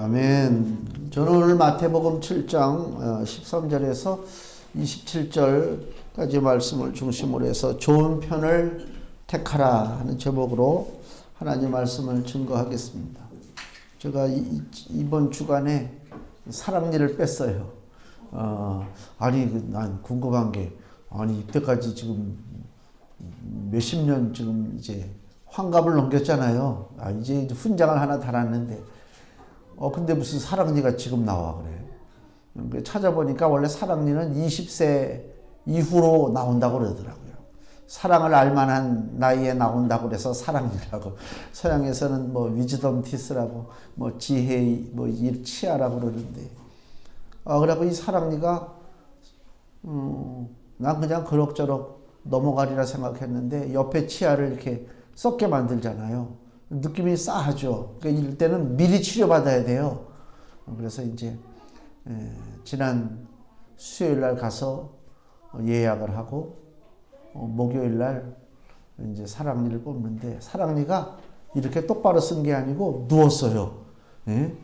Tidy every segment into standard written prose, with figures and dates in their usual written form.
아멘. 저는 오늘 마태복음 7장 13절에서 27절까지 말씀을 중심으로 해서 좋은 편을 택하라 하는 제목으로 하나님 말씀을 증거하겠습니다. 제가 이번 주간에 사랑니를 뺐어요. 난 궁금한 게, 이때까지 지금 몇십 년 지금 이제 환갑을 넘겼잖아요. 이제 훈장을 하나 달았는데, 근데 무슨 사랑니가 지금 나와 그래. 찾아보니까 원래 사랑니는 20세 이후로 나온다고 그러더라고요. 사랑을 알만한 나이에 나온다고 그래서 사랑니라고. 서양에서는 위즈덤 티스라고, 지혜, 치아라고 그러는데. 그래갖고 이 사랑니가, 난 그냥 그럭저럭 넘어가리라 생각했는데, 옆에 치아를 이렇게 썩게 만들잖아요. 느낌이 싸하죠. 그러니까 이럴 때는 미리 치료받아야 돼요. 그래서 이제 지난 수요일 날 가서 예약을 하고 목요일 날 이제 사랑니를 뽑는데, 사랑니가 이렇게 똑바로 쓴 게 아니고 누웠어요. 예?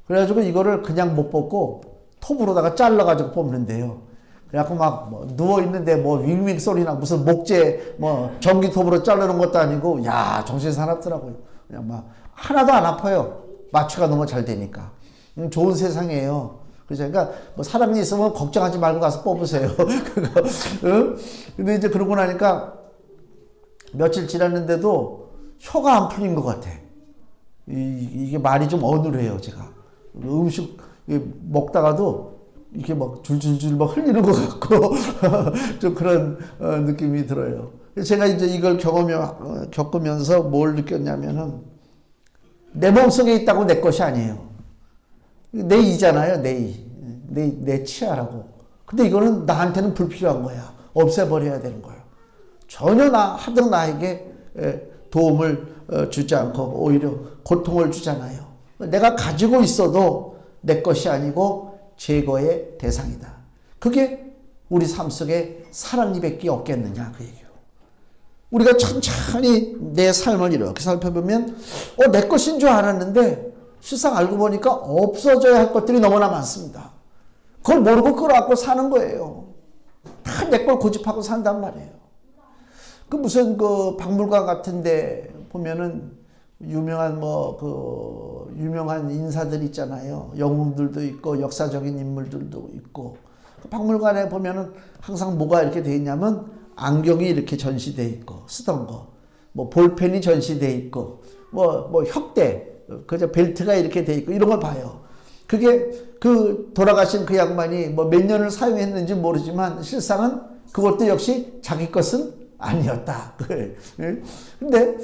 그래가지고 이거를 그냥 못 뽑고 톱으로다가 잘라가지고 뽑는데요. 그래갖고 막 누워있는데 윙윙 소리나 무슨 목재 전기톱으로 자르는 것도 아니고, 정신 사납더라고요. 그냥 막 하나도 안 아파요. 마취가 너무 잘 되니까. 좋은 세상이에요. 그러니까 사랑니 있으면 걱정하지 말고 가서 뽑으세요. 근데 이제 그러고 나니까 며칠 지났는데도 혀가 안 풀린 것 같아. 이게 말이 좀 어눌해요, 제가. 음식 먹다가도 이렇게 줄줄줄 흘리는 것 같고 좀 그런 느낌이 들어요. 제가 이제 이걸 겪으면서 뭘 느꼈냐면은, 내 몸속에 있다고 내 것이 아니에요. 내 이잖아요, 내 치아라고. 근데 이거는 나한테는 불필요한 거야. 없애버려야 되는 거예요. 전혀 하등 나에게 도움을 주지 않고 오히려 고통을 주잖아요. 내가 가지고 있어도 내 것이 아니고 제거의 대상이다. 그게 우리 삶 속에 사랑니밖에 없겠느냐, 그 얘기예요. 우리가 천천히 내 삶을 이렇게 살펴보면 내 것인 줄 알았는데 실상 알고 보니까 없어져야 할 것들이 너무나 많습니다. 그걸 모르고 끌어안고 사는 거예요. 다 내 걸 고집하고 산단 말이에요. 무슨 박물관 같은 데 보면은 유명한 유명한 인사들 있잖아요. 영웅들도 있고 역사적인 인물들도 있고. 박물관에 보면은 항상 뭐가 이렇게 돼 있냐면, 안경이 이렇게 전시돼 있고, 쓰던 거, 볼펜이 전시돼 있고, 혁대, 벨트가 이렇게 돼 있고, 이런 걸 봐요. 그게 돌아가신 그 양반이 몇 년을 사용했는지 모르지만 실상은 그것도 역시 자기 것은 아니었다. 근데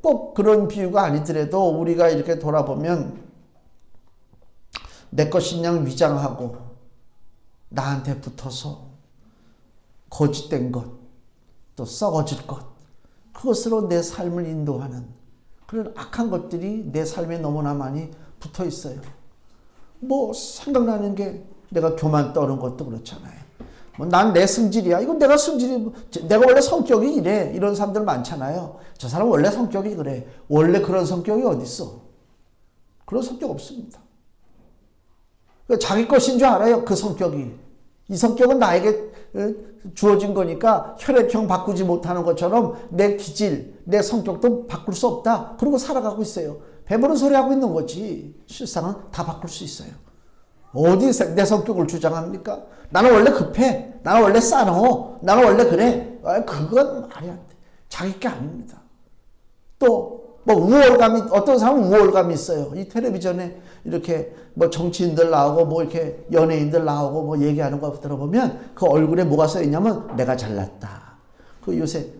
꼭 그런 비유가 아니더라도 우리가 이렇게 돌아보면 내 것인 양 위장하고 나한테 붙어서 거짓된 것, 또 썩어질 것, 그것으로 내 삶을 인도하는 그런 악한 것들이 내 삶에 너무나 많이 붙어 있어요. 생각나는 게, 내가 교만 떠는 것도 그렇잖아요. 난 내 승질이야. 이건 내가 원래 성격이 이래. 이런 사람들 많잖아요. 저 사람 원래 성격이 그래. 원래 그런 성격이 어딨어? 그런 성격 없습니다. 자기 것인 줄 알아요, 그 성격이. 이 성격은 나에게 주어진 거니까 혈액형 바꾸지 못하는 것처럼 내 기질, 내 성격도 바꿀 수 없다. 그러고 살아가고 있어요. 배부른 소리 하고 있는 거지. 실상은 다 바꿀 수 있어요. 어디 내 성격을 주장합니까? 나는 원래 급해. 나는 원래 싸워. 나는 원래 그래. 그건 말이 안 돼. 자기 게 아닙니다. 또 우월감이, 어떤 사람은 우월감이 있어요. 이 텔레비전에 이렇게 정치인들 나오고 이렇게 연예인들 나오고 얘기하는 거 들어보면 그 얼굴에 뭐가 써 있냐면, 내가 잘났다. 요새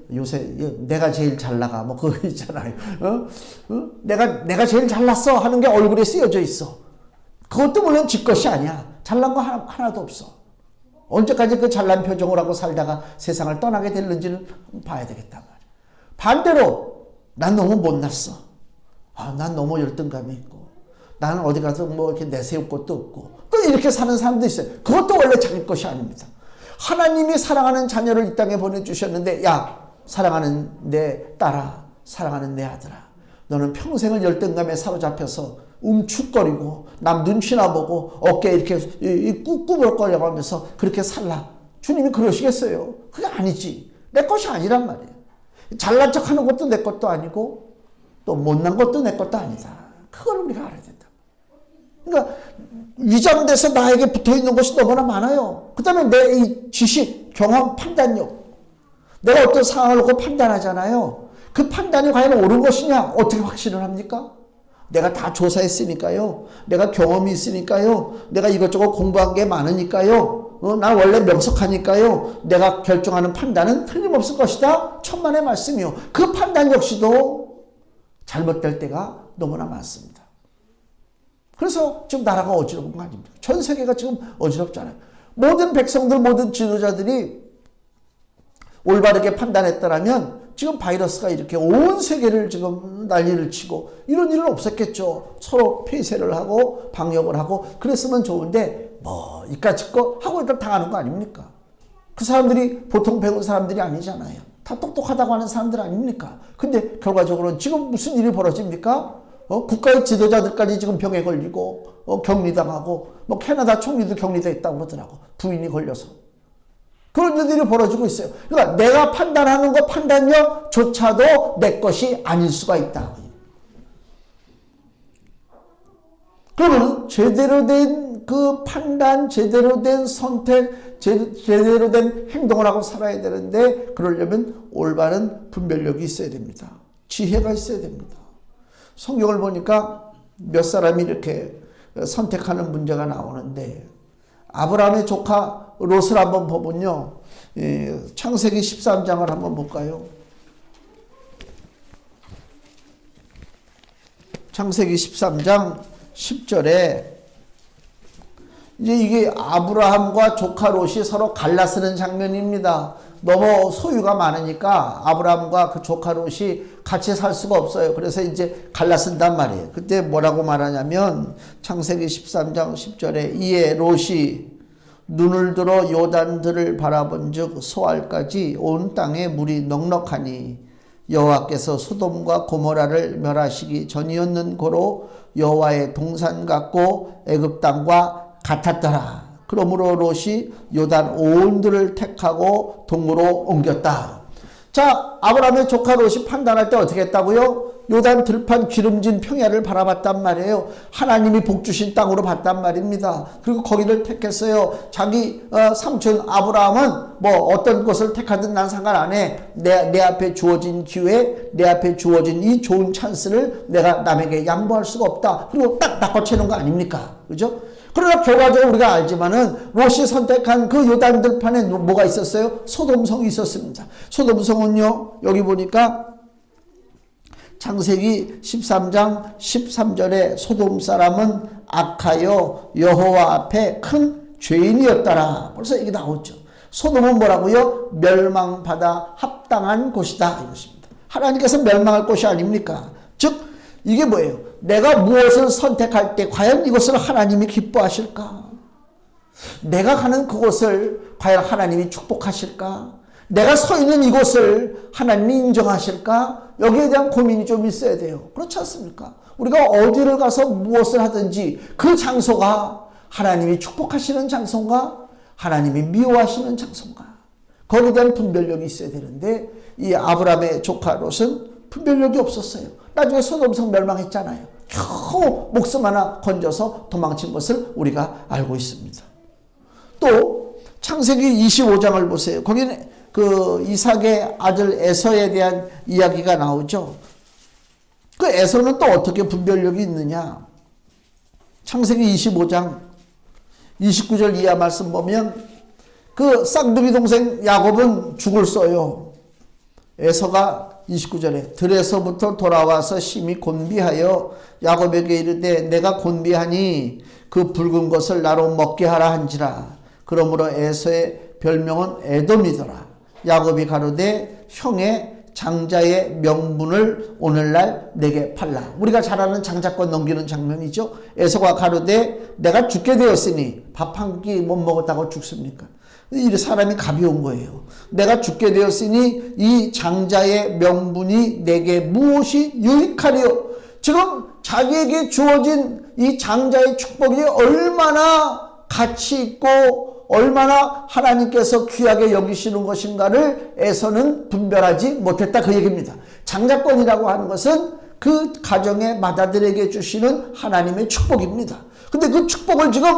내가 제일 잘 나가 그거 있잖아요. 내가 제일 잘났어 하는 게 얼굴에 쓰여져 있어. 그것도 물론 지 것이 아니야. 잘난 거 하나도 없어. 언제까지 그 잘난 표정을 하고 살다가 세상을 떠나게 될는지는 봐야 되겠단 말이야. 반대로 난 너무 못났어. 난 너무 열등감이 있고, 나는 어디 가서 이렇게 내세울 것도 없고, 또 이렇게 사는 사람도 있어요. 그것도 원래 자기 것이 아닙니다. 하나님이 사랑하는 자녀를 이 땅에 보내주셨는데, 사랑하는 내 딸아, 사랑하는 내 아들아, 너는 평생을 열등감에 사로잡혀서 움축거리고 남 눈치나 보고 어깨에 이렇게 꾸불거려 가면서 그렇게 살라. 주님이 그러시겠어요? 그게 아니지. 내 것이 아니란 말이에요. 잘난 척하는 것도 내 것도 아니고 또 못난 것도 내 것도 아니다. 그걸 우리가 알아야 된다. 그러니까 위장돼서 나에게 붙어있는 것이 너무나 많아요. 그 다음에 내 이 지식, 경험, 판단력. 내가 어떤 상황을 놓고 판단하잖아요. 그 판단이 과연 옳은 것이냐? 어떻게 확신을 합니까? 내가 다 조사했으니까요. 내가 경험이 있으니까요. 내가 이것저것 공부한 게 많으니까요. 난 원래 명석하니까요. 내가 결정하는 판단은 틀림없을 것이다. 천만의 말씀이요. 그 판단 역시도 잘못될 때가 너무나 많습니다. 그래서 지금 나라가 어지러운 거 아닙니까? 전 세계가 지금 어지럽잖아요. 모든 백성들, 모든 지도자들이 올바르게 판단했다라면 지금 바이러스가 이렇게 온 세계를 지금 난리를 치고 이런 일은 없었겠죠. 서로 폐쇄를 하고 방역을 하고 그랬으면 좋은데 뭐 이까짓 거 하고 일단 당하는 거 아닙니까? 그 사람들이 보통 배운 사람들이 아니잖아요. 다 똑똑하다고 하는 사람들 아닙니까? 근데 결과적으로는 지금 무슨 일이 벌어집니까? 국가의 지도자들까지 지금 병에 걸리고 격리당하고 뭐 캐나다 총리도 격리됐다고 그러더라고. 부인이 걸려서. 그런 일들이 벌어지고 있어요. 그러니까 내가 판단하는 것 판단력조차도 내 것이 아닐 수가 있다. 그러면 제대로 된 그 판단, 제대로 된 선택, 제대로 된 행동을 하고 살아야 되는데 그러려면 올바른 분별력이 있어야 됩니다. 지혜가 있어야 됩니다. 성경을 보니까 몇 사람이 이렇게 선택하는 문제가 나오는데 아브라함의 조카 롯을 한번 보면요. 창세기 13장을 한번 볼까요? 창세기 13장 10절에 이제 이게 아브라함과 조카 롯이 서로 갈라쓰는 장면입니다. 너무 소유가 많으니까 아브라함과 그 조카 롯이 같이 살 수가 없어요. 그래서 이제 갈라쓴단 말이에요. 그때 뭐라고 말하냐면 창세기 13장 10절에 이에 롯이 눈을 들어 요단들을 바라본즉 소알까지 온 땅에 물이 넉넉하니 여호와께서 소돔과 고모라를 멸하시기 전이었는 고로 여호와의 동산 같고 애굽 땅과 같았더라. 그러므로 롯이 요단 온 들을 택하고 동으로 옮겼다. 자, 아브라함의 조카 롯이 판단할 때 어떻게 했다고요? 요단 들판 기름진 평야를 바라봤단 말이에요. 하나님이 복 주신 땅으로 봤단 말입니다. 그리고 거기를 택했어요. 자기 삼촌 아브라함은 뭐 어떤 곳을 택하든 난 상관 안 해. 내 앞에 주어진 기회, 내 앞에 주어진 이 좋은 찬스를 내가 남에게 양보할 수가 없다. 그리고 딱 낚아채는 거 아닙니까? 그죠? 그러나 결과적으로 우리가 알지만은 롯이 선택한 그 요단 들판에 뭐가 있었어요? 소돔성이 있었습니다. 소돔성은요, 여기 보니까 창세기 13장 13절에 소돔 사람은 악하여 여호와 앞에 큰 죄인이었더라. 벌써 이게 나오죠. 소돔은 뭐라고요? 멸망받아 합당한 곳이다 이것입니다. 하나님께서 멸망할 곳이 아닙니까? 즉 이게 뭐예요? 내가 무엇을 선택할 때 과연 이것을 하나님이 기뻐하실까? 내가 가는 그곳을 과연 하나님이 축복하실까? 내가 서 있는 이곳을 하나님이 인정하실까? 여기에 대한 고민이 좀 있어야 돼요. 그렇지 않습니까? 우리가 어디를 가서 무엇을 하든지 그 장소가 하나님이 축복하시는 장소인가? 하나님이 미워하시는 장소인가? 거기에 대한 분별력이 있어야 되는데 이 아브라함의 조카 롯은 분별력이 없었어요. 나중에 소돔성 멸망했잖아요. 겨우 목숨 하나 건져서 도망친 것을 우리가 알고 있습니다. 또 창세기 25장을 보세요. 거기는 그 이삭의 아들 에서에 대한 이야기가 나오죠. 그 에서는 또 어떻게 분별력이 있느냐? 창세기 25장 29절 이하 말씀 보면 그 쌍둥이 동생 야곱은 죽을 써요. 에서가 29절에 들에서부터 돌아와서 심히 곤비하여 야곱에게 이르되 내가 곤비하니 그 붉은 것을 나로 먹게 하라 한지라. 그러므로 에서의 별명은 에돔이더라. 야곱이 가로되 형의 장자의 명분을 오늘날 내게 팔라. 우리가 잘 아는 장자권 넘기는 장면이죠. 에서가 가로되 내가 죽게 되었으니 밥 한 끼 못 먹었다고 죽습니까? 이 사람이 가벼운 거예요. 내가 죽게 되었으니 이 장자의 명분이 내게 무엇이 유익하리요? 지금 자기에게 주어진 이 장자의 축복이 얼마나 가치 있고 얼마나 하나님께서 귀하게 여기시는 것인가를 에서는 분별하지 못했다, 그 얘기입니다. 장자권이라고 하는 것은 그 가정의 맏아들에게 주시는 하나님의 축복입니다. 근데 그 축복을 지금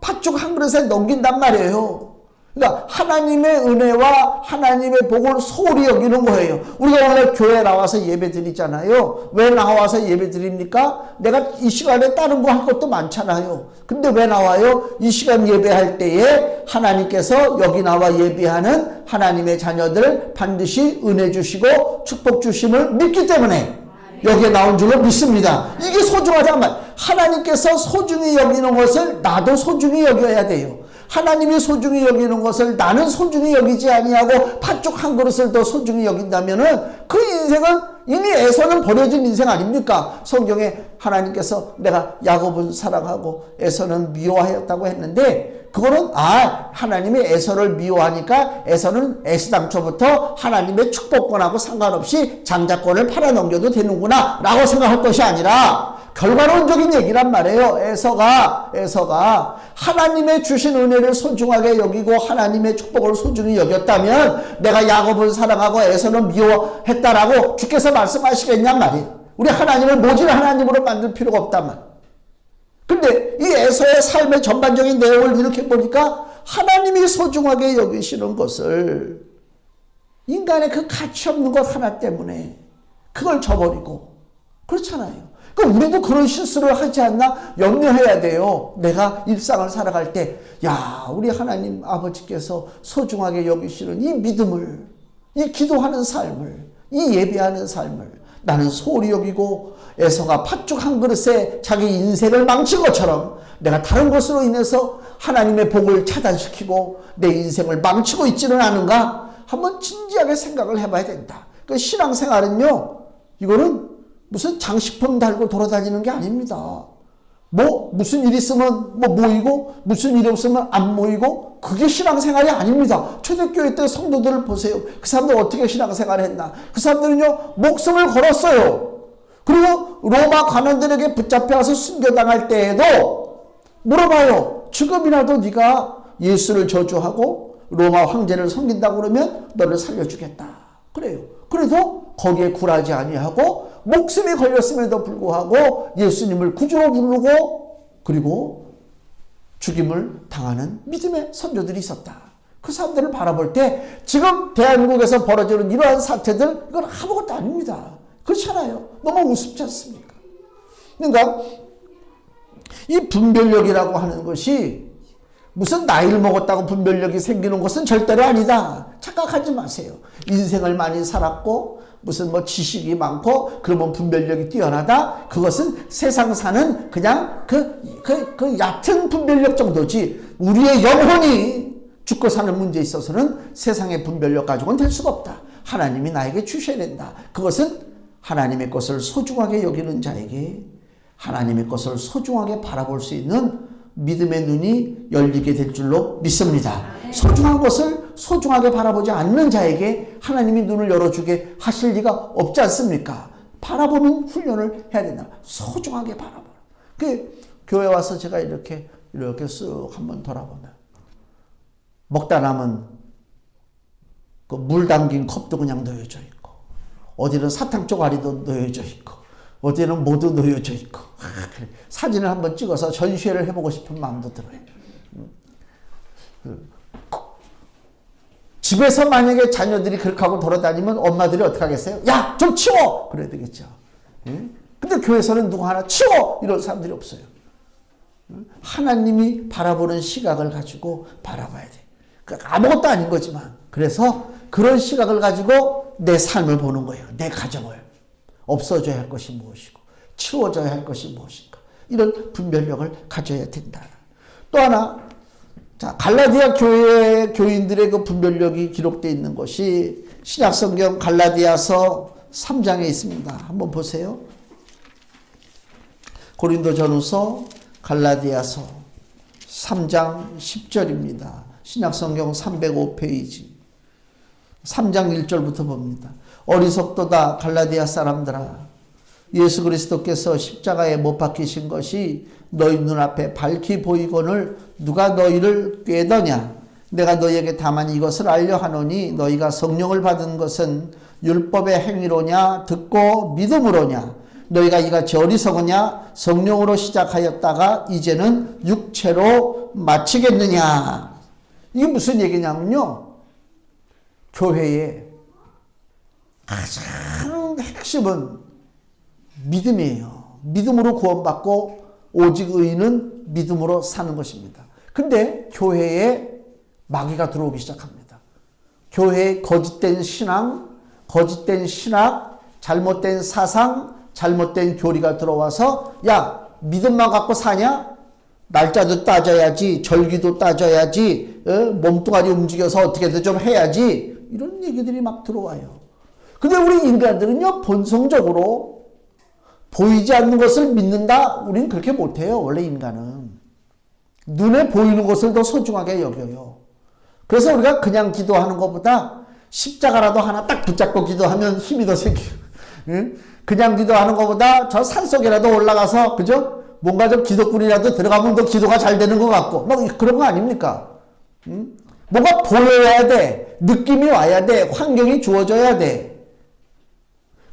팥죽 한 그릇에 넘긴단 말이에요. 그러니까 하나님의 은혜와 하나님의 복을 소홀히 여기는 거예요. 우리가 오늘 교회에 나와서 예배 드리잖아요. 왜 나와서 예배 드립니까? 내가 이 시간에 다른 거 할 것도 많잖아요. 근데 왜 나와요? 이 시간 예배할 때에 하나님께서 여기 나와 예배하는 하나님의 자녀들 반드시 은혜 주시고 축복 주심을 믿기 때문에 여기에 나온 줄로 믿습니다. 이게 소중하단 말. 하나님께서 소중히 여기는 것을 나도 소중히 여겨야 돼요. 하나님이 소중히 여기는 것을 나는 소중히 여기지 아니하고 팥죽 한 그릇을 더 소중히 여긴다면은 그 인생은 이미 에서는 버려진 인생 아닙니까? 성경에 하나님께서 내가 야곱은 사랑하고 에서는 미워하였다고 했는데 그거는 하나님이 에서를 미워하니까 에서는 애시당초부터 하나님의 축복권하고 상관없이 장자권을 팔아넘겨도 되는구나 라고 생각할 것이 아니라 결과론적인 얘기란 말이에요. 에서가 하나님의 주신 은혜를 소중하게 여기고 하나님의 축복을 소중히 여겼다면 내가 야곱을 사랑하고 에서는 미워했다라고 주께서 말씀하시겠냔 말이에요. 우리 하나님을 모진 하나님으로 만들 필요가 없단 말이에요. 근데 이 에서의 삶의 전반적인 내용을 이렇게 보니까 하나님이 소중하게 여기시는 것을 인간의 그 가치 없는 것 하나 때문에 그걸 저버리고 그렇잖아요. 그러니까 우리도 그런 실수를 하지 않나 염려해야 돼요. 내가 일상을 살아갈 때 우리 하나님 아버지께서 소중하게 여기시는 이 믿음을, 이 기도하는 삶을, 이 예배하는 삶을 나는 소홀히 여기고 에서가 팥죽 한 그릇에 자기 인생을 망친 것처럼 내가 다른 것으로 인해서 하나님의 복을 차단시키고 내 인생을 망치고 있지는 않은가? 한번 진지하게 생각을 해봐야 된다. 그 신앙생활은요, 이거는 무슨 장식품 달고 돌아다니는 게 아닙니다. 무슨 일 있으면 모이고 무슨 일 없으면 안 모이고 그게 신앙생활이 아닙니다. 초대교회 때 성도들을 보세요. 그 사람들 어떻게 신앙생활을 했나? 그 사람들은요, 목숨을 걸었어요. 그리고 로마 관원들에게 붙잡혀서 순교당할 때에도 물어봐요. 지금이라도 네가 예수를 저주하고 로마 황제를 섬긴다고 그러면 너를 살려주겠다. 그래요. 그래도 거기에 굴하지 아니하고 목숨이 걸렸음에도 불구하고 예수님을 구주로 부르고 그리고 죽임을 당하는 믿음의 선조들이 있었다. 그 사람들을 바라볼 때 지금 대한민국에서 벌어지는 이러한 사태들 이건 아무것도 아닙니다. 그렇잖아요. 너무 우습지 않습니까? 그러니까 이 분별력이라고 하는 것이 무슨 나이를 먹었다고 분별력이 생기는 것은 절대로 아니다. 착각하지 마세요. 인생을 많이 살았고 무슨 지식이 많고 그러면 분별력이 뛰어나다. 그것은 세상 사는 그냥 그 얕은 분별력 정도지 우리의 영혼이 죽고 사는 문제에 있어서는 세상의 분별력 가지고는 될 수가 없다. 하나님이 나에게 주셔야 된다. 그것은 하나님의 것을 소중하게 여기는 자에게 하나님의 것을 소중하게 바라볼 수 있는 믿음의 눈이 열리게 될 줄로 믿습니다. 소중한 것을 소중하게 바라보지 않는 자에게 하나님이 눈을 열어주게 하실 리가 없지 않습니까? 바라보는 훈련을 해야 된다. 소중하게 바라보라. 교회 와서 제가 이렇게 쓱 한번 돌아보면 먹다 남은 그 물 담긴 컵도 그냥 놓여져 있고 어디는 사탕 쪼가리도 놓여져 있고 어디는 모두 놓여져 있고 사진을 한번 찍어서 전시회를 해보고 싶은 마음도 들어요. 집에서 만약에 자녀들이 그렇게 하고 돌아다니면 엄마들이 어떻게 하겠어요? 야, 좀 치워! 그래야 되겠죠. 근데 교회에서는 누구 하나 치워! 이런 사람들이 없어요. 하나님이 바라보는 시각을 가지고 바라봐야 돼. 그러니까 아무것도 아닌 거지만 그래서 그런 시각을 가지고 내 삶을 보는 거예요. 내 가정을. 없어져야 할 것이 무엇이고 치워져야 할 것이 무엇인가. 이런 분별력을 가져야 된다. 또 하나, 갈라디아 교회 교인들의 그 분별력이 기록되어 있는 것이 신약성경 갈라디아서 3장에 있습니다. 한번 보세요. 고린도전후서 갈라디아서 3장 10절입니다. 신약성경 305페이지 3장 1절부터 봅니다. 어리석도다 갈라디아 사람들아, 예수 그리스도께서 십자가에 못 박히신 것이 너희 눈앞에 밝히 보이거늘 누가 너희를 꾀더냐. 내가 너희에게 다만 이것을 알려 하노니 너희가 성령을 받은 것은 율법의 행위로냐 듣고 믿음으로냐. 너희가 이같이 어리석으냐. 성령으로 시작하였다가 이제는 육체로 마치겠느냐. 이게 무슨 얘기냐면요, 교회의 가장 핵심은 믿음이에요. 믿음으로 구원받고 오직 의인은 믿음으로 사는 것입니다. 근데 교회에 마귀가 들어오기 시작합니다. 교회에 거짓된 신앙, 거짓된 신학, 잘못된 사상, 잘못된 교리가 들어와서 야, 믿음만 갖고 사냐? 날짜도 따져야지, 절기도 따져야지, 몸뚱아리 움직여서 어떻게든 좀 해야지, 이런 얘기들이 막 들어와요. 근데 우리 인간들은요, 본성적으로 보이지 않는 것을 믿는다? 우리는 그렇게 못해요. 원래 인간은 눈에 보이는 것을 더 소중하게 여겨요. 그래서 우리가 그냥 기도하는 것보다 십자가라도 하나 딱 붙잡고 기도하면 힘이 더 생겨요. 그냥 기도하는 것보다 저 산속에라도 올라가서, 그죠? 뭔가 좀 기도꾼이라도 들어가면 더 기도가 잘 되는 것 같고, 뭐 그런 거 아닙니까? 뭔가 보여야 돼. 느낌이 와야 돼. 환경이 주어져야 돼.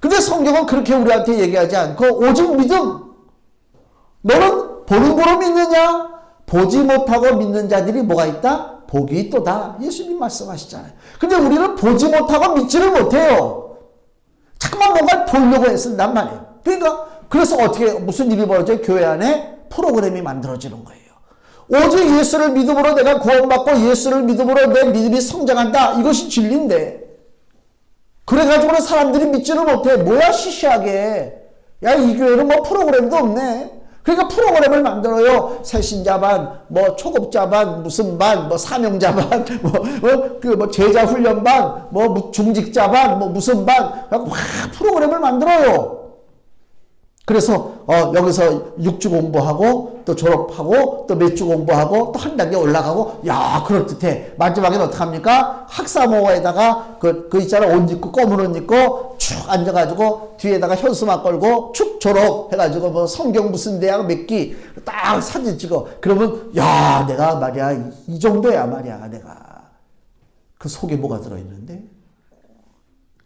근데 성경은 그렇게 우리한테 얘기하지 않고 오직 믿음. 너는 보는 거로 믿느냐? 보지 못하고 믿는 자들이 뭐가 있다? 복이 있도다. 예수님 말씀하시잖아요. 근데 우리는 보지 못하고 믿지를 못해요. 자꾸만 뭔가를 보려고 애쓴단 말이에요. 그러니까 그래서 어떻게 무슨 일이 벌어져요? 교회 안에 프로그램이 만들어지는 거예요. 오직 예수를 믿음으로 내가 구원받고 예수를 믿음으로 내 믿음이 성장한다. 이것이 진리인데 그래가지고는 사람들이 믿지를 못해. 뭐야 시시하게. 야, 이 교회는 뭐 프로그램도 없네. 그러니까 프로그램을 만들어요. 새신자반, 뭐 초급자반, 무슨 반, 뭐 사명자반, 뭐 제자 훈련반, 뭐 중직자반, 뭐 무슨 반, 막 프로그램을 만들어요. 그래서 여기서 6주 공부하고 또 졸업하고 또 몇 주 공부하고 또 한 단계 올라가고, 야, 그럴듯해. 마지막에는 어떡합니까? 학사모에다가 그 있잖아, 옷 입고 검은 옷 입고 축 앉아가지고 뒤에다가 현수막 걸고 축 졸업해가지고 뭐 성경 무슨 대학 몇 기 딱 사진 찍어. 그러면 야, 내가 말이야 이 정도야 말이야. 내가 그 속에 뭐가 들어있는데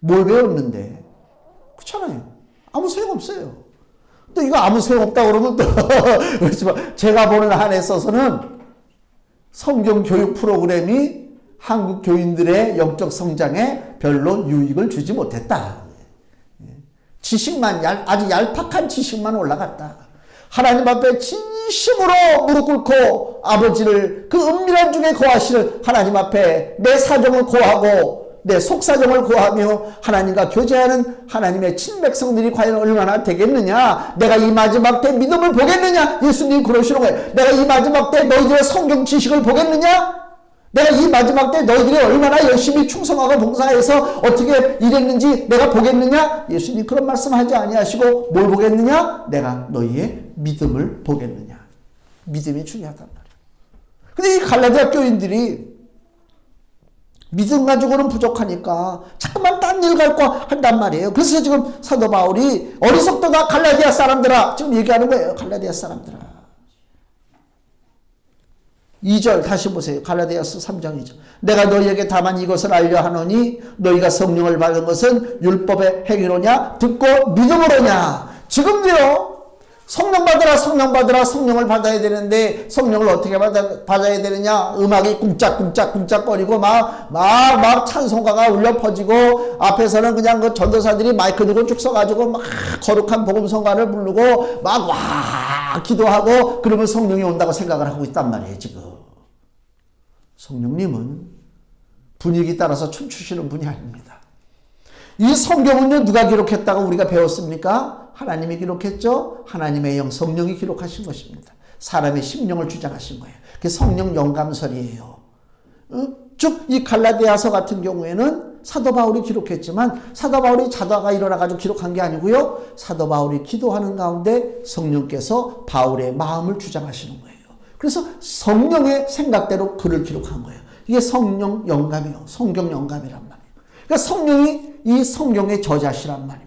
뭘 배웠는데, 그렇잖아요. 아무 소용없어요. 또 이거 아무 소용없다 그러면 또 그렇지만 제가 보는 한에 있어서는 성경 교육 프로그램이 한국 교인들의 영적 성장에 별로 유익을 주지 못했다. 지식만 아주 얄팍한 지식만 올라갔다. 하나님 앞에 진심으로 무릎 꿇고 아버지를 그 은밀한 중에 거하시는 하나님 앞에 내 사정을 고하고 내 속사정을 고하며 하나님과 교제하는 하나님의 친백성들이 과연 얼마나 되겠느냐. 내가 이 마지막 때 믿음을 보겠느냐. 예수님 그러시는 거예요. 내가 이 마지막 때 너희들의 성경 지식을 보겠느냐. 내가 이 마지막 때 너희들이 얼마나 열심히 충성하고 봉사해서 어떻게 일했는지 내가 보겠느냐. 예수님 그런 말씀하지 아니하시고 뭘 보겠느냐. 내가 너희의 믿음을 보겠느냐. 믿음이 중요하단 말이에요. 근데 이 갈라디아 교인들이 믿음 가지고는 부족하니까 자꾸만 딴 일 갈고 한단 말이에요. 그래서 지금 사도 바울이 어리석도다 갈라디아 사람들아 지금 얘기하는 거예요. 갈라디아 사람들아. 2절 다시 보세요. 갈라디아서 3장 2절. 내가 너희에게 다만 이것을 알려 하노니 너희가 성령을 받은 것은 율법의 행위로냐 듣고 믿음으로냐. 지금도요. 성령 받으라 성령 받으라 성령을 받아야 되는데 성령을 어떻게 받아야 되느냐. 음악이 꿍짝꿍짝꿍짝거리고 막 찬송가가 울려 퍼지고 앞에서는 그냥 그 전도사들이 마이크 들고 쭉 서가지고 막 거룩한 복음성가를 부르고 막 와 기도하고 그러면 성령이 온다고 생각을 하고 있단 말이에요. 지금 성령님은 분위기 따라서 춤추시는 분이 아닙니다. 이 성경은요 누가 기록했다고 우리가 배웠습니까? 하나님이 기록했죠. 하나님의 영 성령이 기록하신 것입니다. 사람의 심령을 주장하신 거예요. 그게 성령 영감설이에요. 쭉 이 갈라디아서 같은 경우에는 사도 바울이 기록했지만 사도 바울이 자다가 일어나가지고 기록한 게 아니고요. 사도 바울이 기도하는 가운데 성령께서 바울의 마음을 주장하시는 거예요. 그래서 성령의 생각대로 글을 기록한 거예요. 이게 성령 영감이에요. 성경 영감이란 말이에요. 그러니까 성령이 이 성경의 저자시란 말이에요.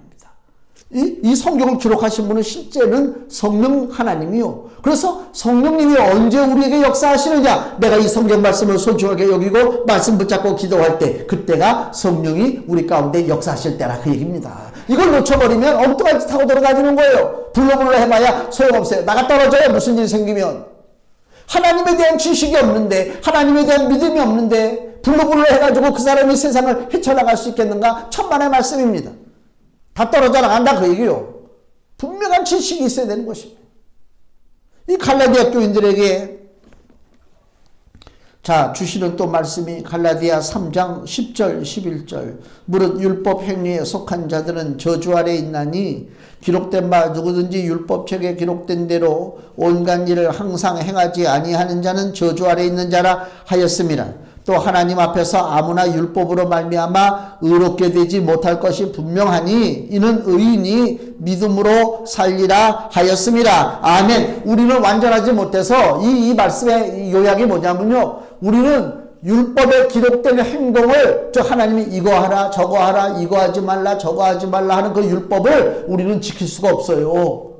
이 성경을 기록하신 분은 실제는 성령 하나님이요. 그래서 성령님이 언제 우리에게 역사하시느냐? 내가 이 성경 말씀을 소중하게 여기고 말씀 붙잡고 기도할 때, 그때가 성령이 우리 가운데 역사하실 때라 그 얘기입니다. 이걸 놓쳐버리면 엉뚱한 짓 하고 들어가지는 거예요. 불러불러 해봐야 소용없어요. 나가 떨어져요. 무슨 일이 생기면. 하나님에 대한 지식이 없는데, 하나님에 대한 믿음이 없는데 불러불러 해가지고 그 사람이 세상을 헤쳐나갈 수 있겠는가? 천만의 말씀입니다. 다 떨어져 나간다 그 얘기요. 분명한 지식이 있어야 되는 것입니다. 이 갈라디아 교인들에게 자 주시는 또 말씀이 갈라디아 3장 10절 11절 무릇 율법 행위에 속한 자들은 저주 아래 있나니 기록된 바 누구든지 율법책에 기록된 대로 온갖 일을 항상 행하지 아니하는 자는 저주 아래 있는 자라 하였습니다. 또 하나님 앞에서 아무나 율법으로 말미암아 의롭게 되지 못할 것이 분명하니 이는 의인이 믿음으로 살리라 하였습니다. 아멘. 우리는 완전하지 못해서 이 말씀의 요약이 뭐냐면요. 우리는 율법에 기록된 행동을 하나님이 이거 하라 저거 하라 이거 하지 말라 저거 하지 말라 하는 그 율법을 우리는 지킬 수가 없어요.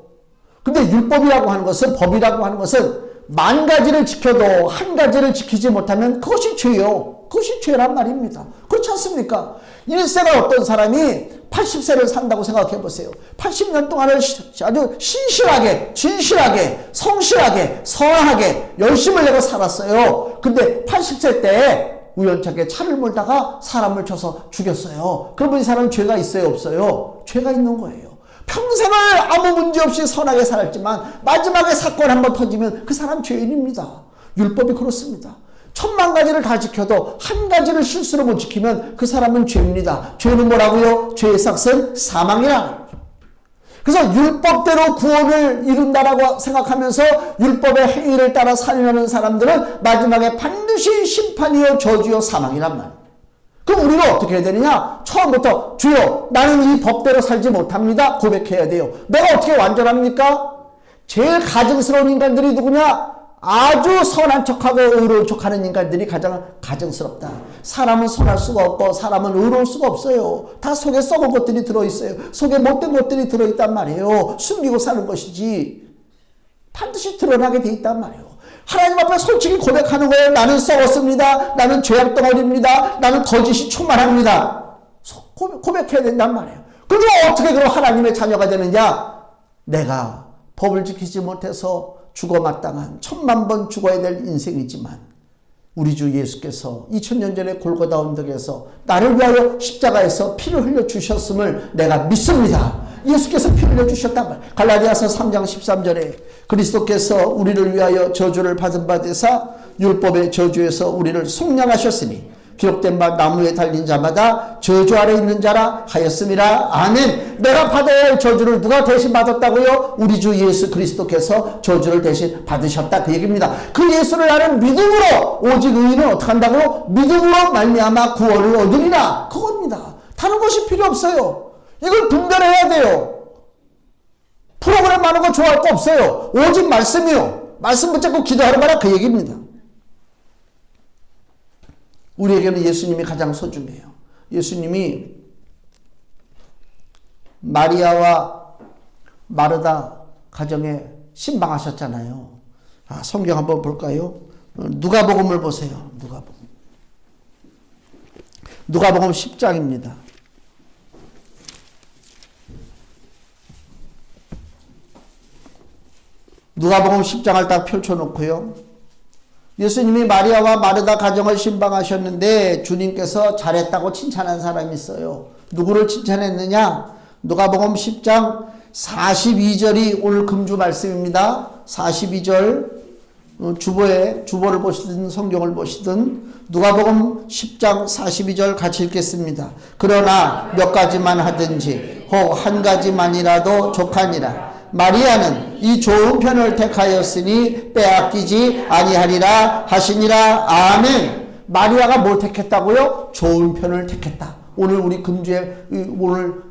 근데 율법이라고 하는 것은 법이라고 하는 것은 만 가지를 지켜도 한 가지를 지키지 못하면 그것이 죄요. 그것이 죄란 말입니다. 그렇지 않습니까? 일생을 어떤 사람이 80세를 산다고 생각해 보세요. 80년 동안을 아주 신실하게, 진실하게, 성실하게, 선하게 열심을 내고 살았어요. 근데 80세 때 우연찮게 차를 몰다가 사람을 쳐서 죽였어요. 그러면 이 사람은 죄가 있어요? 없어요? 죄가 있는 거예요. 평생을 아무 문제 없이 선하게 살았지만 마지막에 사건 한번 터지면 그 사람 죄인입니다. 율법이 그렇습니다. 1000만 가지를 다 지켜도 한 가지를 실수로 못 지키면 그 사람은 죄입니다. 죄는 뭐라고요? 죄의 삭은 사망이라. 그래서 율법대로 구원을 이룬다라고 생각하면서 율법의 행위를 따라 살려는 사람들은 마지막에 반드시 심판이요 저주요 사망이란 말이에요. 그럼 우리가 어떻게 해야 되느냐? 처음부터 주여 나는 이 법대로 살지 못합니다. 고백해야 돼요. 내가 어떻게 완전합니까? 제일 가증스러운 인간들이 누구냐? 아주 선한 척하고 의로운 척하는 인간들이 가장 가증스럽다. 사람은 선할 수가 없고 사람은 의로울 수가 없어요. 다 속에 썩은 것들이 들어있어요. 속에 못된 것들이 들어있단 말이에요. 숨기고 사는 것이지 반드시 드러나게 돼 있단 말이에요. 하나님 앞에 솔직히 고백하는 거예요. 나는 썩었습니다. 나는 죄악덩어리입니다. 나는 거짓이 충만합니다. 고백해야 된단 말이에요. 그럼 어떻게 그럼 하나님의 자녀가 되느냐? 내가 법을 지키지 못해서 죽어 마땅한 1000만 번 죽어야 될 인생이지만 우리 주 예수께서 2000년 전에 골고다 언덕에서 나를 위하여 십자가에서 피를 흘려 주셨음을 내가 믿습니다. 예수께서 피 흘려 주셨단 말이에요. 갈라디아서 3장 13절에 그리스도께서 우리를 위하여 저주를 받은 바 되사 율법의 저주에서 우리를 속량하셨으니 기록된 바 나무에 달린 자마다 저주 아래 있는 자라 하였음이라. 아멘. 내가 받아야 할 저주를 누가 대신 받았다고요? 우리 주 예수 그리스도께서 저주를 대신 받으셨다 그 얘기입니다. 그 예수를 나는 믿음으로 오직 의인은 어떻게 한다고요? 믿음으로 말미암아 구원을 얻으리라. 그겁니다. 다른 것이 필요 없어요. 이걸 분별해야 돼요. 프로그램 하는 거 좋아할 거 없어요. 오직 말씀이요. 말씀 붙잡고 기도하는 거라 그 얘기입니다. 우리에게는 예수님이 가장 소중해요. 예수님이 마리아와 마르다 가정에 신방하셨잖아요. 성경 한번 볼까요? 누가복음을 보세요. 누가복음 10장입니다. 누가복음 10장을 딱 펼쳐놓고요. 예수님이 마리아와 마르다 가정을 신방하셨는데 주님께서 잘했다고 칭찬한 사람이 있어요. 누구를 칭찬했느냐? 누가복음 10장 42절이 오늘 금주 말씀입니다. 42절 주보를 보시든 성경을 보시든 누가복음 10장 42절 같이 읽겠습니다. 그러나 몇 가지만 하든지 혹 한 가지만이라도 족하니라. 마리아는 이 좋은 편을 택하였으니 빼앗기지 아니하리라 하시니라. 아멘. 마리아가 뭘 택했다고요? 좋은 편을 택했다. 오늘 우리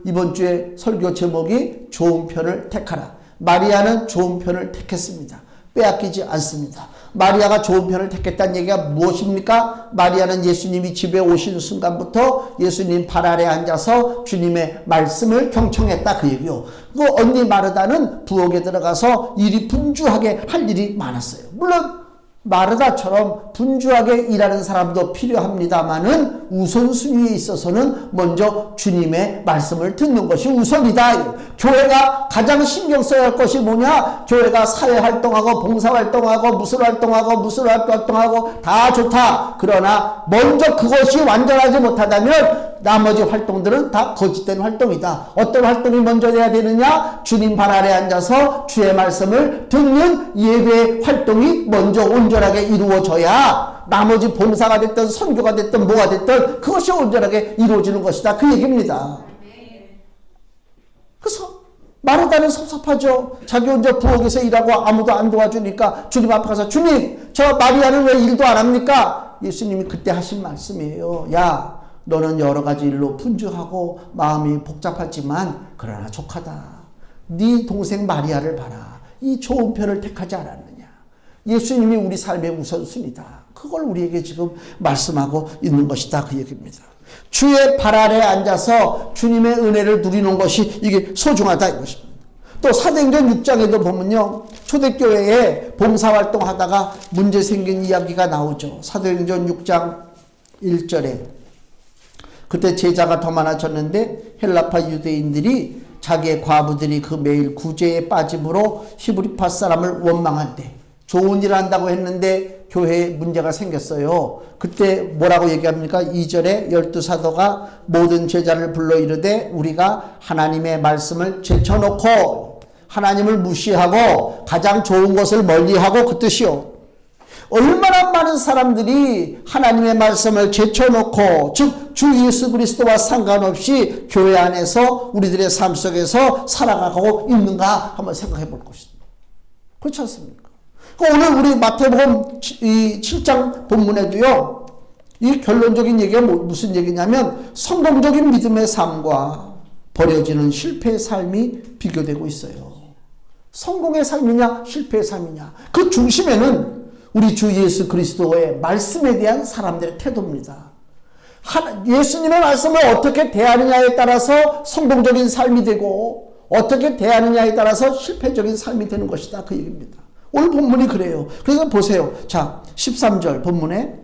이번 주에 설교 제목이 좋은 편을 택하라. 마리아는 좋은 편을 택했습니다. 빼앗기지 않습니다. 마리아가 좋은 편을 택했다는 얘기가 무엇입니까? 마리아는 예수님이 집에 오신 순간부터 예수님 발 아래 앉아서 주님의 말씀을 경청했다 그 얘기요. 그 언니 마르다는 부엌에 들어가서 일이 분주하게 할 일이 많았어요. 물론 마르다처럼 분주하게 일하는 사람도 필요합니다마는 우선순위에 있어서는 먼저 주님의 말씀을 듣는 것이 우선이다. 교회가 가장 신경 써야 할 것이 뭐냐? 교회가 사회활동하고 봉사활동하고 무술 활동하고 다 좋다. 그러나 먼저 그것이 완전하지 못하다면 나머지 활동들은 다 거짓된 활동이다. 어떤 활동이 먼저 돼야 되느냐? 주님 발 아래 앉아서 주의 말씀을 듣는 예배의 활동이 먼저 온전하게 이루어져야 나머지 봉사가 됐든 선교가 됐든 뭐가 됐든 그것이 온전하게 이루어지는 것이다. 그 얘기입니다. 그래서 마르다는 섭섭하죠. 자기 혼자 부엌에서 일하고 아무도 안 도와주니까 주님 앞에 가서 주님, 저 마리아는 왜 일도 안 합니까? 예수님이 그때 하신 말씀이에요. 야, 너는 여러 가지 일로 분주하고 마음이 복잡하지만 그러나 족하다. 네 동생 마리아를 봐라. 이 좋은 편을 택하지 않았느냐. 예수님이 우리 삶의 우선순위다. 그걸 우리에게 지금 말씀하고 있는 것이다. 그 얘기입니다. 주의 발 아래 앉아서 주님의 은혜를 누리는 것이 이게 소중하다 이것입니다. 또 사도행전 6장에도 보면요. 초대교회에 봉사활동 하다가 문제 생긴 이야기가 나오죠. 사도행전 6장 1절에 그때 제자가 더 많아졌는데 헬라파 유대인들이 자기의 과부들이 그 매일 구제에 빠짐으로 히브리파 사람을 원망한대. 좋은 일 한다고 했는데 교회에 문제가 생겼어요. 그때 뭐라고 얘기합니까? 2절에 12사도가 모든 제자를 불러 이르되 우리가 하나님의 말씀을 제쳐놓고 하나님을 무시하고 가장 좋은 것을 멀리하고 그 뜻이요. 얼마나 많은 사람들이 하나님의 말씀을 제쳐놓고 즉 주 예수 그리스도와 상관없이 교회 안에서 우리들의 삶 속에서 살아가고 있는가 한번 생각해 볼 것입니다. 그렇지 않습니까? 오늘 우리 마태복음 7장 본문에도요. 이 결론적인 얘기가 무슨 얘기냐면 성공적인 믿음의 삶과 버려지는 실패의 삶이 비교되고 있어요. 성공의 삶이냐 실패의 삶이냐 그 중심에는 우리 주 예수 그리스도의 말씀에 대한 사람들의 태도입니다. 예수님의 말씀을 어떻게 대하느냐에 따라서 성공적인 삶이 되고 어떻게 대하느냐에 따라서 실패적인 삶이 되는 것이다. 그 얘기입니다. 오늘 본문이 그래요. 그래서 보세요. 자, 13절 본문에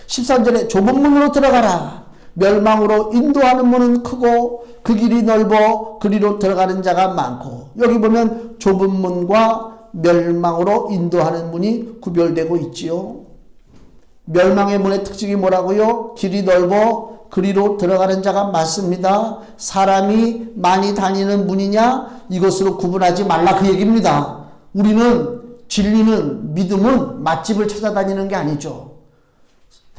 13절에 좁은 문으로 들어가라. 멸망으로 인도하는 문은 크고 그 길이 넓어 그리로 들어가는 자가 많고 여기 보면 좁은 문과 멸망으로 인도하는 문이 구별되고 있지요. 멸망의 문의 특징이 뭐라고요? 길이 넓어 그리로 들어가는 자가 많습니다. 사람이 많이 다니는 문이냐? 이것으로 구분하지 말라 그 얘기입니다. 우리는 진리는 믿음은 맛집을 찾아다니는 게 아니죠.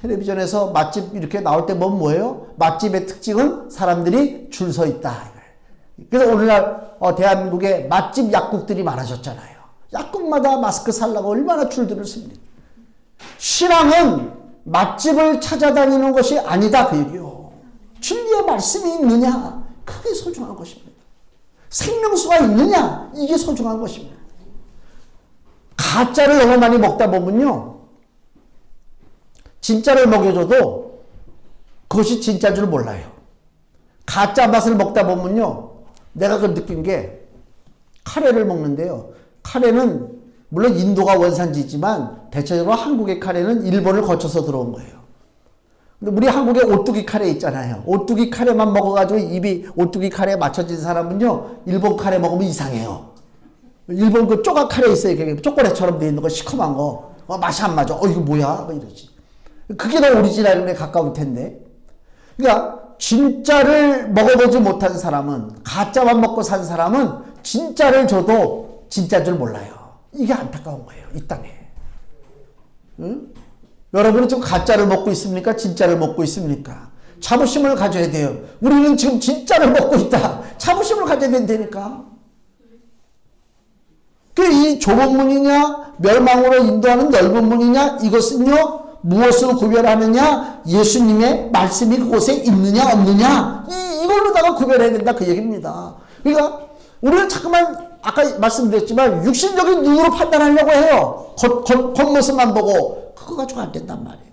텔레비전에서 맛집 이렇게 나올 때 보면 뭐예요? 맛집의 특징은 사람들이 줄 서 있다. 그래서 오늘날 대한민국에 맛집 약국들이 많아졌잖아요. 약국마다 마스크 살라고 얼마나 줄들을 씁니다. 신앙은 맛집을 찾아다니는 것이 아니다 그 얘기요. 진리의 말씀이 있느냐 그게 소중한 것입니다. 생명수가 있느냐 이게 소중한 것입니다. 가짜를 너무 많이 먹다 보면요. 진짜를 먹여줘도 그것이 진짜인 줄 몰라요. 가짜 맛을 먹다 보면요. 내가 그 느낀 게 카레를 먹는데요. 카레는 물론 인도가 원산지지만 대체적으로 한국의 카레는 일본을 거쳐서 들어온 거예요. 근데 우리 한국에 오뚜기 카레 있잖아요. 오뚜기 카레만 먹어가지고 입이 오뚜기 카레에 맞춰진 사람은요. 일본 카레 먹으면 이상해요. 일본 그 쪼가 카레 있어요. 초콜릿처럼 돼 있는 거 시커먼 거. 맛이 안 맞아. 이거 뭐야? 이러지. 그게 더 오리지널에 가까울 텐데. 그러니까 진짜를 먹어보지 못한 사람은 가짜만 먹고 산 사람은 진짜를 줘도 진짜인 줄 몰라요. 이게 안타까운 거예요. 이 땅에. 응? 여러분은 지금 가짜를 먹고 있습니까? 진짜를 먹고 있습니까? 자부심을 가져야 돼요. 우리는 지금 진짜를 먹고 있다. 자부심을 가져야 된다니까. 이 좁은 문이냐 멸망으로 인도하는 넓은 문이냐 이것은요 무엇으로 구별하느냐 예수님의 말씀이 그곳에 있느냐 없느냐 이걸로다가 구별해야 된다 그 얘기입니다. 그러니까 우리는 자꾸만 아까 말씀드렸지만 육신적인 눈으로 판단하려고 해요. 겉모습만 보고. 그거 가지고 안 된단 말이에요.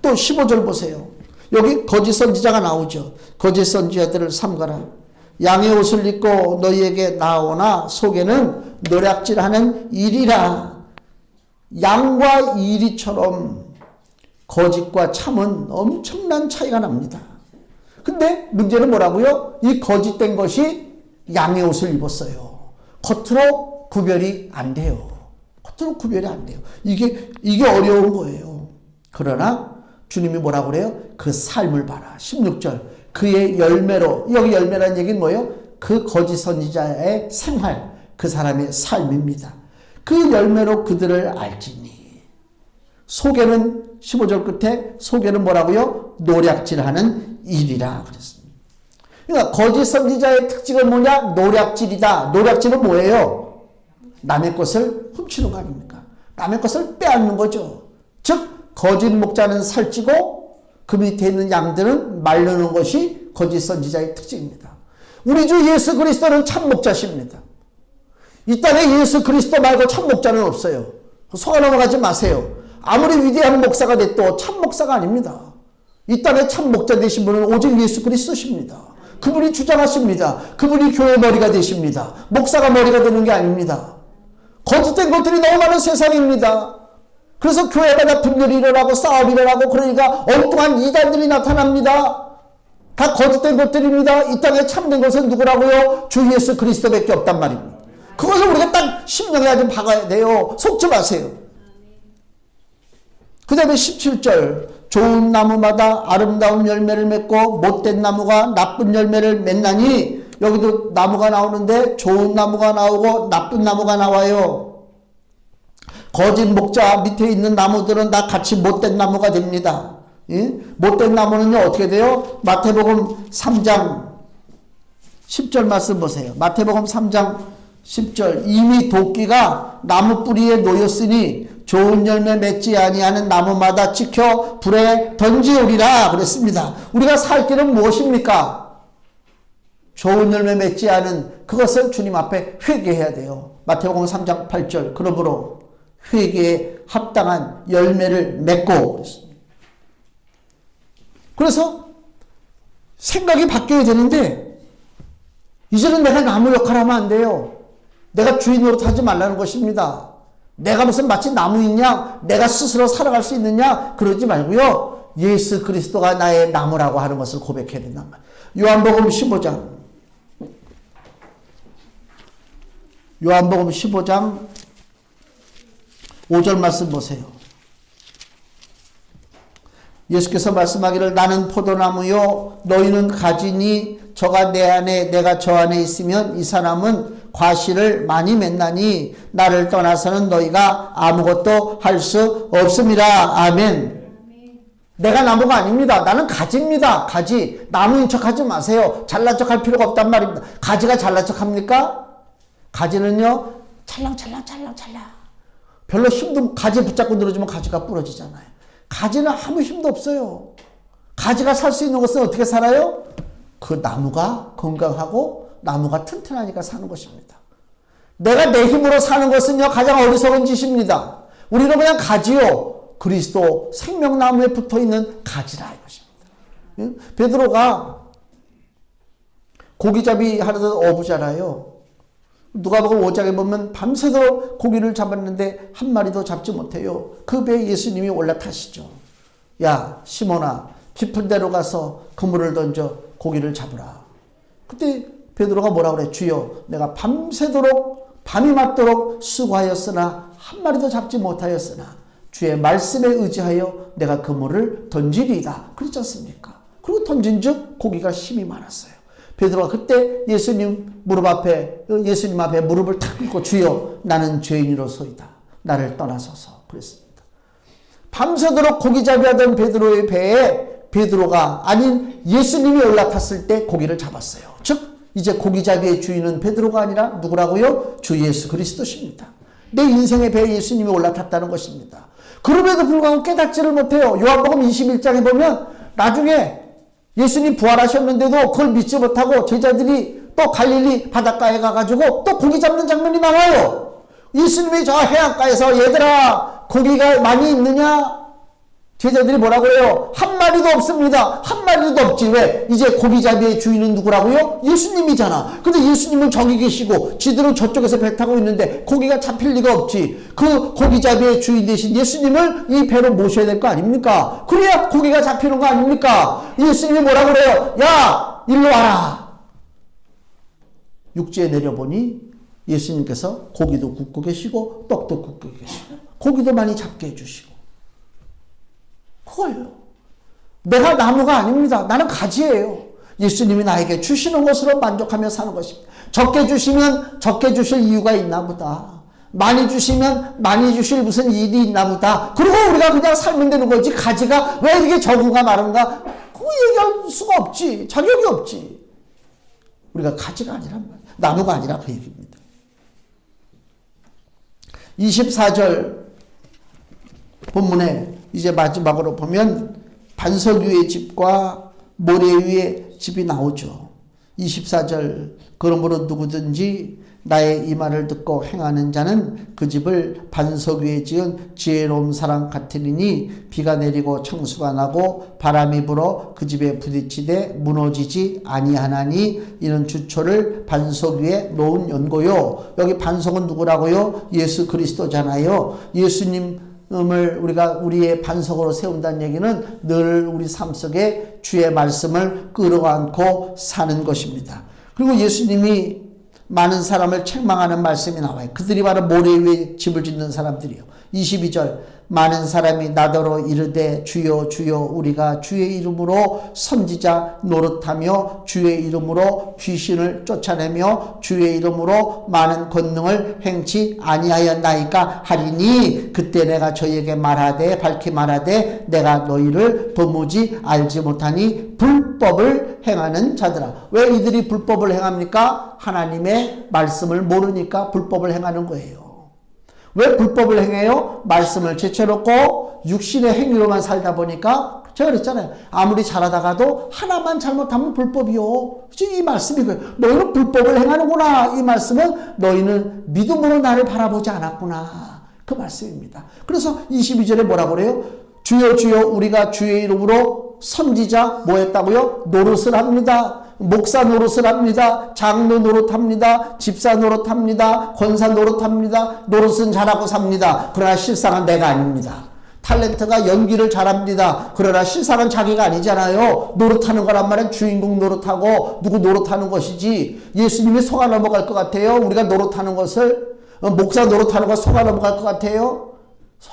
또 15절 보세요. 여기 거짓 선지자가 나오죠. 거짓 선지자들을 삼가라. 양의 옷을 입고 너희에게 나오나 속에는 노략질하는 일이라. 양과 이리처럼 거짓과 참은 엄청난 차이가 납니다. 근데 문제는 뭐라고요? 이 거짓된 것이 양의 옷을 입었어요. 겉으로 구별이 안 돼요. 겉으로 구별이 안 돼요. 이게 어려운 거예요. 그러나 주님이 뭐라고 그래요? 그 삶을 봐라. 16절. 그의 열매로, 여기 열매라는 얘기는 뭐예요? 그 거짓 선지자의 생활, 그 사람의 삶입니다. 그 열매로 그들을 알지니. 속에는 15절 끝에 속에는 뭐라고요? 노략질하는 일이라 그랬습니다. 그러니까 거짓 선지자의 특징은 뭐냐? 노략질이다. 노략질은 뭐예요? 남의 것을 훔치는 거 아닙니까? 남의 것을 빼앗는 거죠. 즉 거짓 목자는 살찌고 그 밑에 있는 양들은 말르는 것이 거짓 선지자의 특징입니다. 우리 주 예수 그리스도는 참 목자십니다. 이 땅에 예수 그리스도 말고 참 목자는 없어요. 속아 넘어가지 마세요. 아무리 위대한 목사가 됐도 참 목사가 아닙니다. 이 땅에 참 목자 되신 분은 오직 예수 그리스도십니다. 그분이 주장하십니다. 그분이 교회 머리가 되십니다. 목사가 머리가 되는 게 아닙니다. 거짓된 것들이 너무 많은 세상입니다. 그래서 교회마다 분열이 일어나고 싸움이 일어나고 그러니까 엉뚱한 이단들이 나타납니다. 다 거짓된 것들입니다. 이 땅에 참된 것은 누구라고요? 주 예수 그리스도밖에 없단 말입니다. 그것을 우리가 딱 심령에 좀 박아야 돼요. 속지 마세요. 그 다음에 17절. 좋은 나무마다 아름다운 열매를 맺고 못된 나무가 나쁜 열매를 맺나니. 여기도 나무가 나오는데 좋은 나무가 나오고 나쁜 나무가 나와요. 거짓 목자 밑에 있는 나무들은 다 같이 못된 나무가 됩니다. 예? 못된 나무는요 어떻게 돼요? 마태복음 3장 10절 말씀 보세요. 마태복음 3장 10절. 이미 도끼가 나무 뿌리에 놓였으니 좋은 열매 맺지 아니하는 나무마다 찍혀 불에 던지오리라 그랬습니다. 우리가 살 길은 무엇입니까? 좋은 열매 맺지 않은 그것을 주님 앞에 회개해야 돼요. 마태복음 3장 8절. 그러므로 회개에 합당한 열매를 맺고 그랬습니다. 그래서 생각이 바뀌어야 되는데 이제는 내가 나무 역할을 하면 안 돼요. 내가 주인 노릇 하지 말라는 것입니다. 내가 무슨 마치 나무이냐? 내가 스스로 살아갈 수 있느냐? 그러지 말고요. 예수 그리스도가 나의 나무라고 하는 것을 고백해야 된단 말이에요. 요한복음 15장. 요한복음 15장 5절 말씀 보세요. 예수께서 말씀하기를 나는 포도나무요 너희는 가지니 저가 내 안에 내가 저 안에 있으면 이 사람은 과실을 많이 맺나니 나를 떠나서는 너희가 아무것도 할 수 없습니다. 아멘. 내가 나무가 아닙니다. 나는 가지입니다. 가지. 나무인 척 하지 마세요. 잘난 척 할 필요가 없단 말입니다. 가지가 잘난 척 합니까? 가지는요 찰랑찰랑 별로 힘도 가지 붙잡고 늘어지면 가지가 부러지잖아요. 가지는 아무 힘도 없어요. 가지가 살 수 있는 것은 어떻게 살아요? 그 나무가 건강하고 나무가 튼튼하니까 사는 것입니다. 내가 내 힘으로 사는 것은요 가장 어리석은 짓입니다. 우리는 그냥 가지요. 그리스도 생명나무에 붙어있는 가지라 이것입니다. 베드로가 고기잡이 하던 어부잖아요. 누가복음 5장에 보면 밤새도록 고기를 잡았는데 한 마리도 잡지 못해요. 그 배에 예수님이 올라타시죠. 야 시몬아 깊은 데로 가서 그물을 던져 고기를 잡으라. 그때 베드로가 뭐라고 그래? 주여 내가 밤새도록 밤이 맞도록 수고하였으나 한 마리도 잡지 못하였으나 주의 말씀에 의지하여 내가 그물을 던지리이다. 그렇지 않습니까? 그리고 던진즉 고기가 힘이 많았어요. 베드로가 그때 예수님 앞에 무릎을 탁 꿇고 주여 나는 죄인으로소이다. 나를 떠나소서 그랬습니다. 밤새도록 고기잡이 하던 베드로의 배에 베드로가 아닌 예수님이 올라탔을 때 고기를 잡았어요. 즉 이제 고기잡이의 주인은 베드로가 아니라 누구라고요? 주 예수 그리스도십니다. 내 인생의 배에 예수님이 올라탔다는 것입니다. 그럼에도 불구하고 깨닫지를 못해요. 요한복음 21장에 보면 나중에 예수님 부활하셨는데도 그걸 믿지 못하고 제자들이 또 갈릴리 바닷가에 가가지고 또 고기 잡는 장면이 나와요. 예수님이 저 해안가에서 얘들아 고기가 많이 있느냐? 제자들이 뭐라고 해요? 한 마리도 없습니다. 한 마리도 없지. 왜? 이제 고기잡이의 주인은 누구라고요? 예수님이잖아. 근데 예수님은 저기 계시고 지들은 저쪽에서 배 타고 있는데 고기가 잡힐 리가 없지. 그 고기잡이의 주인 대신 예수님을 이 배로 모셔야 될 거 아닙니까? 그래야 고기가 잡히는 거 아닙니까? 예수님이 뭐라고 그래요? 야! 일로 와라. 육지에 내려보니 예수님께서 고기도 굽고 계시고 떡도 굽고 계시고 고기도 많이 잡게 해주시고 그거예요. 내가 나무가 아닙니다. 나는 가지예요. 예수님이 나에게 주시는 것으로 만족하며 사는 것입니다. 적게 주시면 적게 주실 이유가 있나 보다. 많이 주시면 많이 주실 무슨 일이 있나 보다. 그리고 우리가 그냥 살면 되는 거지. 가지가 왜 이렇게 적은가 많은가? 그거 얘기할 수가 없지. 자격이 없지. 우리가 가지가 아니란 말이야. 나무가 아니라 그 얘기입니다. 24절 본문에 이제 마지막으로 보면 반석 위의 집과 모래 위의 집이 나오죠. 24절 그러므로 누구든지 나의 이 말을 듣고 행하는 자는 그 집을 반석 위에 지은 지혜로운 사람 같으리니 비가 내리고 창수가 나고 바람이 불어 그 집에 부딪히되 무너지지 아니하나니 이는 주초를 반석 위에 놓은 연고요. 여기 반석은 누구라고요? 예수 그리스도잖아요. 예수님을 우리가 우리의 반석으로 세운다는 얘기는 늘 우리 삶 속에 주의 말씀을 끌어안고 사는 것입니다. 그리고 예수님이 많은 사람을 책망하는 말씀이 나와요. 그들이 바로 모래 위에 집을 짓는 사람들이요. 22절 많은 사람이 나더러 이르되 주여 주여 우리가 주의 이름으로 선지자 노릇하며 주의 이름으로 귀신을 쫓아내며 주의 이름으로 많은 권능을 행치 아니하였나이까 하리니 그때 내가 저희에게 말하되 밝히 말하되 내가 너희를 도무지 알지 못하니 불법을 행하는 자들아. 왜 이들이 불법을 행합니까? 하나님의 말씀을 모르니까 불법을 행하는 거예요. 왜 불법을 행해요? 말씀을 제쳐놓고 육신의 행위로만 살다 보니까 제가 그랬잖아요. 아무리 잘하다가도 하나만 잘못하면 불법이요. 이 말씀이고요. 너희는 불법을 행하는구나. 이 말씀은 너희는 믿음으로 나를 바라보지 않았구나. 그 말씀입니다. 그래서 22절에 뭐라고 그래요? 주여 주여 우리가 주의 이름으로 선지자 뭐 했다고요? 노릇을 합니다. 목사 노릇을 합니다. 장로 노릇합니다. 집사 노릇합니다. 권사 노릇합니다. 노릇은 잘하고 삽니다. 그러나 실상은 내가 아닙니다. 탤런트가 연기를 잘합니다. 그러나 실상은 자기가 아니잖아요. 노릇하는 거란 말은 주인공 노릇하고 누구 노릇하는 것이지. 예수님이 속아 넘어갈 것 같아요? 우리가 노릇하는 것을? 목사 노릇하는 거 속아 넘어갈 것 같아요?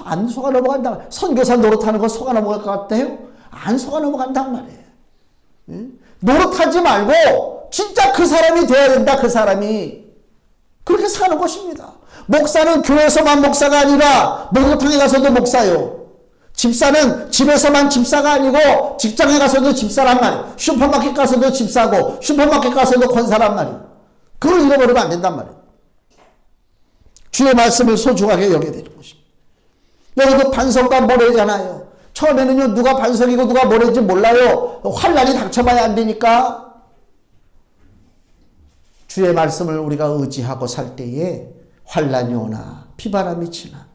안 속아 넘어간다. 선교사 노릇하는 거 속아 넘어갈 것 같아요? 안 속아 넘어간단 말이에요. 응? 노릇하지 말고 진짜 그 사람이 돼야 된다. 그 사람이 그렇게 사는 것입니다. 목사는 교회에서만 목사가 아니라 목욕탕에 가서도 목사요. 집사는 집에서만 집사가 아니고 직장에 가서도 집사란 말이에요. 슈퍼마켓 가서도 집사고 슈퍼마켓 가서도 권사란 말이에요. 그걸 잃어버리면 안 된단 말이에요. 주의 말씀을 소중하게 여겨야 되는 것입니다. 여기도 반석과 모래잖아요. 처음에는요 누가 반석이고 누가 모래인지 몰라요. 환란이 닥쳐봐야 안 되니까. 주의 말씀을 우리가 의지하고 살 때에 환란이 오나 비바람이 치나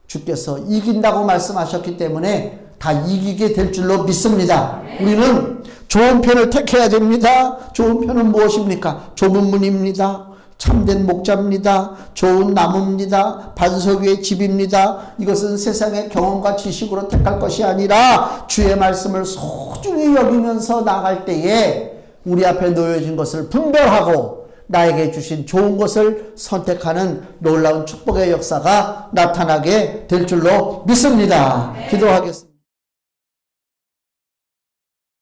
주께서 이긴다고 말씀하셨기 때문에 다 이기게 될 줄로 믿습니다. 우리는 좋은 편을 택해야 됩니다. 좋은 편은 무엇입니까? 좁은 문입니다. 참된 목자입니다. 좋은 나무입니다. 반석 위의 집입니다. 이것은 세상의 경험과 지식으로 택할 것이 아니라 주의 말씀을 소중히 여기면서 나갈 때에 우리 앞에 놓여진 것을 분별하고 나에게 주신 좋은 것을 선택하는 놀라운 축복의 역사가 나타나게 될 줄로 믿습니다. 기도하겠습니다.